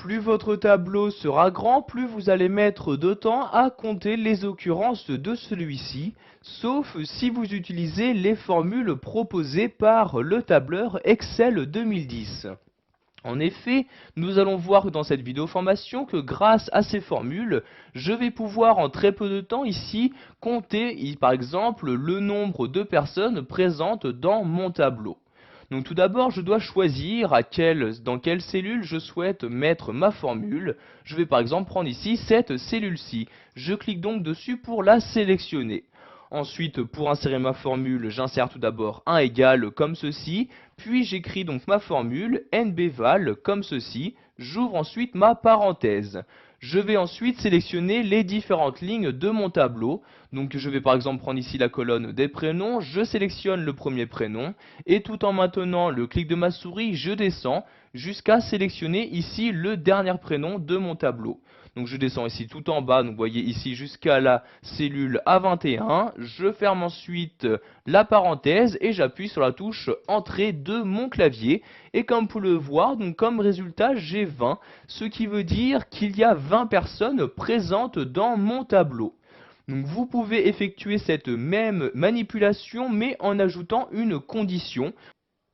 plus votre tableau sera grand, plus vous allez mettre de temps à compter les occurrences de celui-ci, sauf si vous utilisez les formules proposées par le tableur Excel 2010. En effet, nous allons voir dans cette vidéo formation que grâce à ces formules, je vais pouvoir en très peu de temps ici compter par exemple le nombre de personnes présentes dans mon tableau. Donc tout d'abord, je dois choisir dans quelle cellule je souhaite mettre ma formule. Je vais par exemple prendre ici cette cellule-ci. Je clique donc dessus pour la sélectionner. Ensuite, pour insérer ma formule, j'insère tout d'abord un égal comme ceci, puis j'écris donc ma formule nbval comme ceci, j'ouvre ensuite ma parenthèse. Je vais ensuite sélectionner les différentes lignes de mon tableau. Donc je vais par exemple prendre ici la colonne des prénoms, je sélectionne le premier prénom, et tout en maintenant le clic de ma souris, je descends jusqu'à sélectionner ici le dernier prénom de mon tableau. Donc je descends ici tout en bas, donc vous voyez ici jusqu'à la cellule A21, je ferme ensuite la parenthèse et j'appuie sur la touche Entrée de mon clavier. Et comme vous pouvez le voir, donc comme résultat j'ai 20, ce qui veut dire qu'il y a 20 personnes présentes dans mon tableau. Donc vous pouvez effectuer cette même manipulation mais en ajoutant une condition.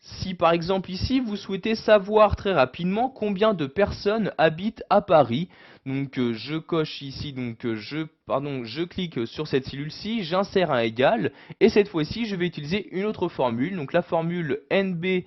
Si par exemple ici vous souhaitez savoir très rapidement combien de personnes habitent à Paris, donc je coche ici, je clique sur cette cellule-ci, j'insère un égal, et cette fois-ci je vais utiliser une autre formule, donc la formule nb.si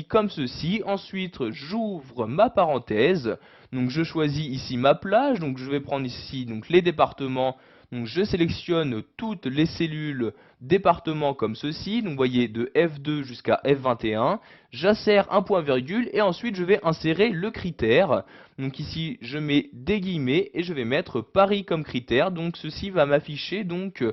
comme ceci. Ensuite j'ouvre ma parenthèse, donc je choisis ici ma plage, donc je vais prendre ici donc les départements. Donc je sélectionne toutes les cellules départements comme ceci, donc vous voyez de F2 jusqu'à F21, j'insère un point virgule et ensuite je vais insérer le critère. Donc ici je mets des guillemets et je vais mettre Paris comme critère, donc ceci va m'afficher donc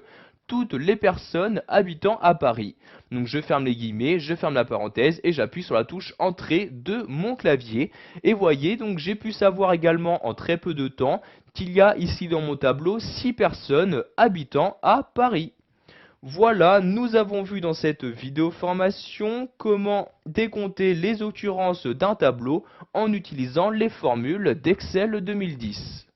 toutes les personnes habitant à Paris. Donc je ferme les guillemets, je ferme la parenthèse et j'appuie sur la touche Entrée de mon clavier. Et voyez, donc j'ai pu savoir également en très peu de temps qu'il y a ici dans mon tableau 6 personnes habitant à Paris. Voilà, nous avons vu dans cette vidéo formation comment décompter les occurrences d'un tableau en utilisant les formules d'Excel 2010.